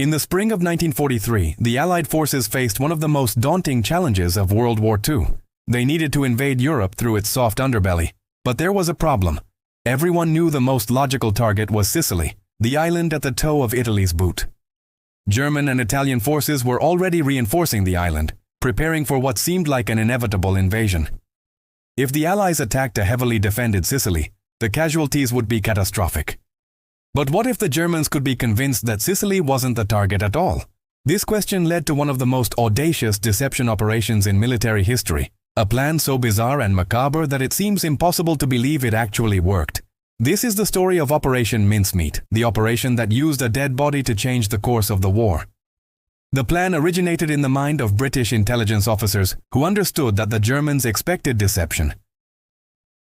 In the spring of 1943, the Allied forces faced one of the most daunting challenges of World War II. They needed to invade Europe through its soft underbelly. But there was a problem. Everyone knew the most logical target was Sicily, the island at the toe of Italy's boot. German and Italian forces were already reinforcing the island, preparing for what seemed like an inevitable invasion. If the Allies attacked a heavily defended Sicily, the casualties would be catastrophic. But what if the Germans could be convinced that Sicily wasn't the target at all? This question led to one of the most audacious deception operations in military history, a plan so bizarre and macabre that it seems impossible to believe it actually worked. This is the story of Operation Mincemeat, the operation that used a dead body to change the course of the war. The plan originated in the mind of British intelligence officers who understood that the Germans expected deception.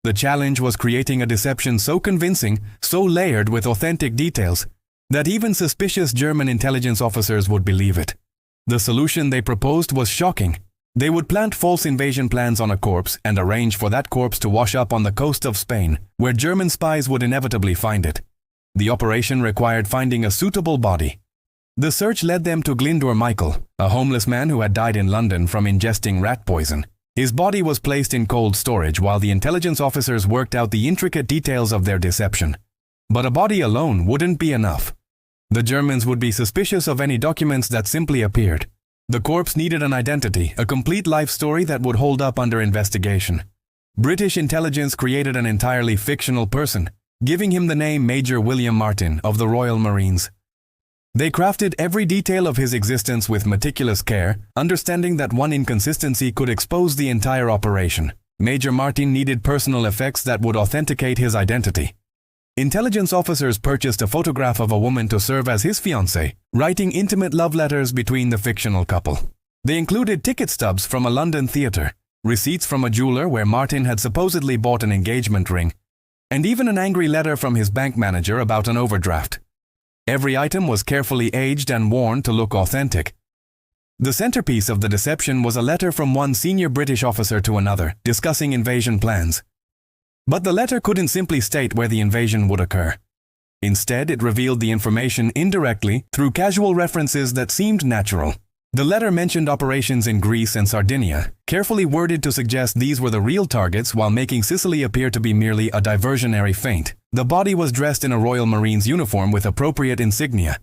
The challenge was creating a deception so convincing, so layered with authentic details, that even suspicious German intelligence officers would believe it. The solution they proposed was shocking. They would plant false invasion plans on a corpse and arrange for that corpse to wash up on the coast of Spain, where German spies would inevitably find it. The operation required finding a suitable body. The search led them to Glyndwr Michael, a homeless man who had died in London from ingesting rat poison. His body was placed in cold storage while the intelligence officers worked out the intricate details of their deception. But a body alone wouldn't be enough. The Germans would be suspicious of any documents that simply appeared. The corpse needed an identity, a complete life story that would hold up under investigation. British intelligence created an entirely fictional person, giving him the name Major William Martin of the Royal Marines. They crafted every detail of his existence with meticulous care, understanding that one inconsistency could expose the entire operation. Major Martin needed personal effects that would authenticate his identity. Intelligence officers purchased a photograph of a woman to serve as his fiancée, writing intimate love letters between the fictional couple. They included ticket stubs from a London theatre, receipts from a jeweler where Martin had supposedly bought an engagement ring, and even an angry letter from his bank manager about an overdraft. Every item was carefully aged and worn to look authentic. The centerpiece of the deception was a letter from one senior British officer to another, discussing invasion plans. But the letter couldn't simply state where the invasion would occur. Instead, it revealed the information indirectly through casual references that seemed natural. The letter mentioned operations in Greece and Sardinia, carefully worded to suggest these were the real targets while making Sicily appear to be merely a diversionary feint. The body was dressed in a Royal Marines uniform with appropriate insignia.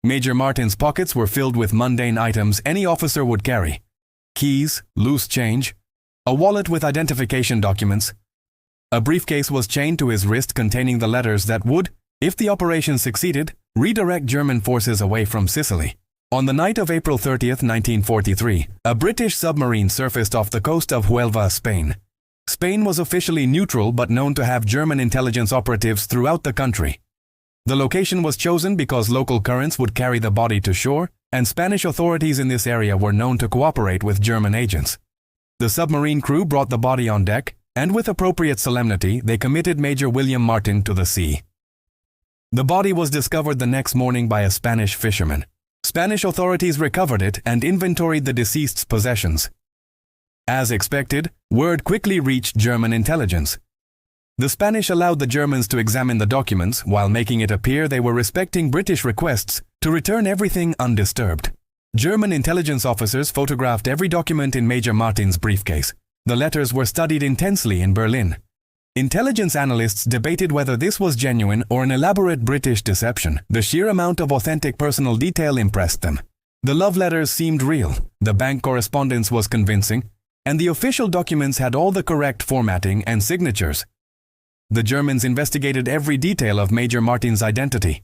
Major Martin's pockets were filled with mundane items any officer would carry: keys, loose change, a wallet with identification documents. A briefcase was chained to his wrist containing the letters that would, if the operation succeeded, redirect German forces away from Sicily. On the night of April 30, 1943, a British submarine surfaced off the coast of Huelva, Spain. Spain was officially neutral but known to have German intelligence operatives throughout the country. The location was chosen because local currents would carry the body to shore, and Spanish authorities in this area were known to cooperate with German agents. The submarine crew brought the body on deck, and with appropriate solemnity, they committed Major William Martin to the sea. The body was discovered the next morning by a Spanish fisherman. Spanish authorities recovered it and inventoried the deceased's possessions. As expected, word quickly reached German intelligence. The Spanish allowed the Germans to examine the documents while making it appear they were respecting British requests to return everything undisturbed. German intelligence officers photographed every document in Major Martin's briefcase. The letters were studied intensely in Berlin. Intelligence analysts debated whether this was genuine or an elaborate British deception. The sheer amount of authentic personal detail impressed them. The love letters seemed real, the bank correspondence was convincing, and the official documents had all the correct formatting and signatures. The Germans investigated every detail of Major Martin's identity.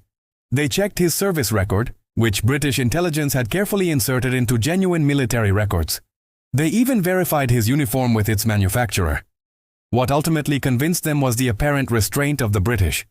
They checked his service record, which British intelligence had carefully inserted into genuine military records. They even verified his uniform with its manufacturer. What ultimately convinced them was the apparent restraint of the British.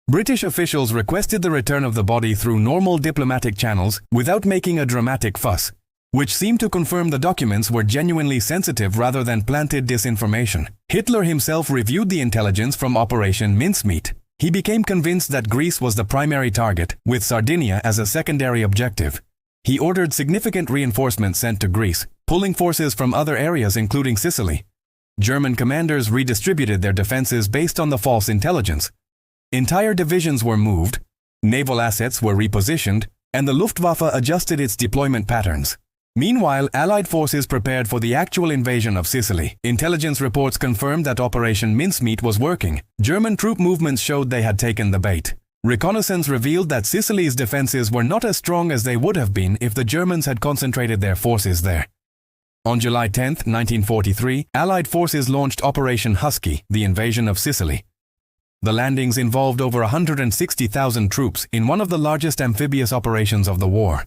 British officials requested the return of the body through normal diplomatic channels without making a dramatic fuss, which seemed to confirm the documents were genuinely sensitive rather than planted disinformation. Hitler himself reviewed the intelligence from Operation Mincemeat. He became convinced that Greece was the primary target, with Sardinia as a secondary objective. He ordered significant reinforcements sent to Greece, pulling forces from other areas including Sicily. German commanders redistributed their defenses based on the false intelligence. Entire divisions were moved, naval assets were repositioned, and the Luftwaffe adjusted its deployment patterns. Meanwhile, Allied forces prepared for the actual invasion of Sicily. Intelligence reports confirmed that Operation Mincemeat was working. German troop movements showed they had taken the bait. Reconnaissance revealed that Sicily's defenses were not as strong as they would have been if the Germans had concentrated their forces there. On July 10, 1943, Allied forces launched Operation Husky, the invasion of Sicily. The landings involved over 160,000 troops in one of the largest amphibious operations of the war.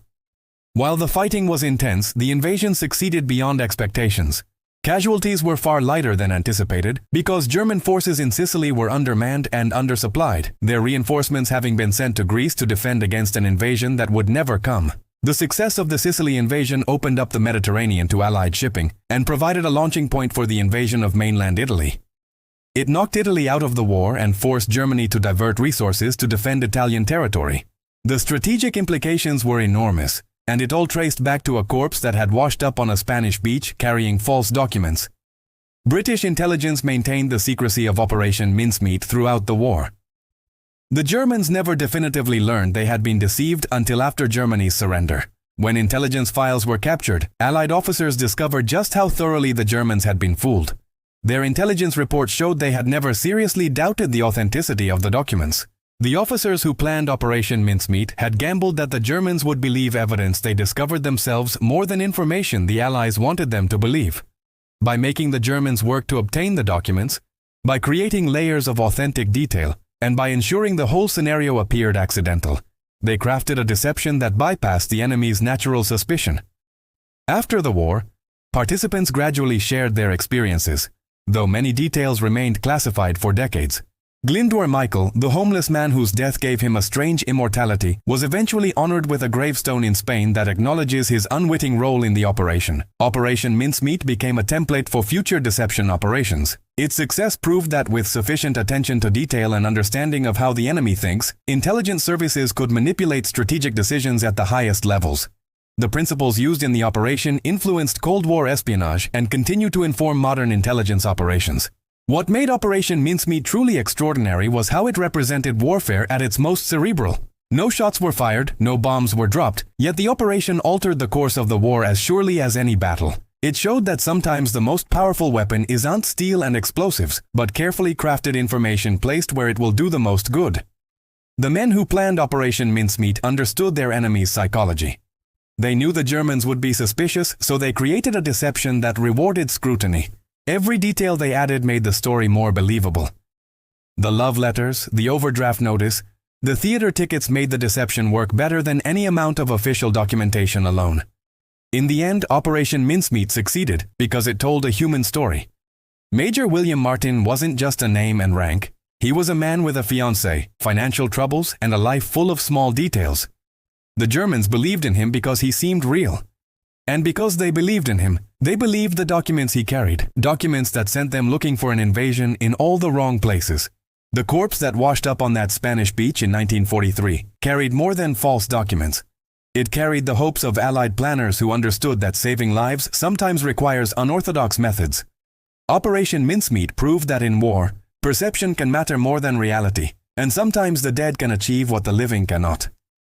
While the fighting was intense, the invasion succeeded beyond expectations. Casualties were far lighter than anticipated because German forces in Sicily were undermanned and undersupplied, their reinforcements having been sent to Greece to defend against an invasion that would never come. The success of the Sicily invasion opened up the Mediterranean to Allied shipping and provided a launching point for the invasion of mainland Italy. It knocked Italy out of the war and forced Germany to divert resources to defend Italian territory. The strategic implications were enormous, and it all traced back to a corpse that had washed up on a Spanish beach carrying false documents. British intelligence maintained the secrecy of Operation Mincemeat throughout the war. The Germans never definitively learned they had been deceived until after Germany's surrender. When intelligence files were captured, Allied officers discovered just how thoroughly the Germans had been fooled. Their intelligence reports showed they had never seriously doubted the authenticity of the documents. The officers who planned Operation Mincemeat had gambled that the Germans would believe evidence they discovered themselves more than information the Allies wanted them to believe. By making the Germans work to obtain the documents, by creating layers of authentic detail, and by ensuring the whole scenario appeared accidental, they crafted a deception that bypassed the enemy's natural suspicion. After the war, participants gradually shared their experiences, though many details remained classified for decades. Glyndwr Michael, the homeless man whose death gave him a strange immortality, was eventually honored with a gravestone in Spain that acknowledges his unwitting role in the operation. Operation Mincemeat became a template for future deception operations. Its success proved that with sufficient attention to detail and understanding of how the enemy thinks, intelligence services could manipulate strategic decisions at the highest levels. The principles used in the operation influenced Cold War espionage and continue to inform modern intelligence operations. What made Operation Mincemeat truly extraordinary was how it represented warfare at its most cerebral. No shots were fired, no bombs were dropped, yet the operation altered the course of the war as surely as any battle. It showed that sometimes the most powerful weapon isn't steel and explosives, but carefully crafted information placed where it will do the most good. The men who planned Operation Mincemeat understood their enemy's psychology. They knew the Germans would be suspicious, so they created a deception that rewarded scrutiny. Every detail they added made the story more believable. The love letters, the overdraft notice, the theater tickets made the deception work better than any amount of official documentation alone. In the end, Operation Mincemeat succeeded because it told a human story. Major William Martin wasn't just a name and rank. He was a man with a fiancée, financial troubles, and a life full of small details. The Germans believed in him because he seemed real. And because they believed in him, they believed the documents he carried, documents that sent them looking for an invasion in all the wrong places. The corpse that washed up on that Spanish beach in 1943 carried more than false documents. It carried the hopes of Allied planners who understood that saving lives sometimes requires unorthodox methods. Operation Mincemeat proved that in war, perception can matter more than reality, and sometimes the dead can achieve what the living cannot.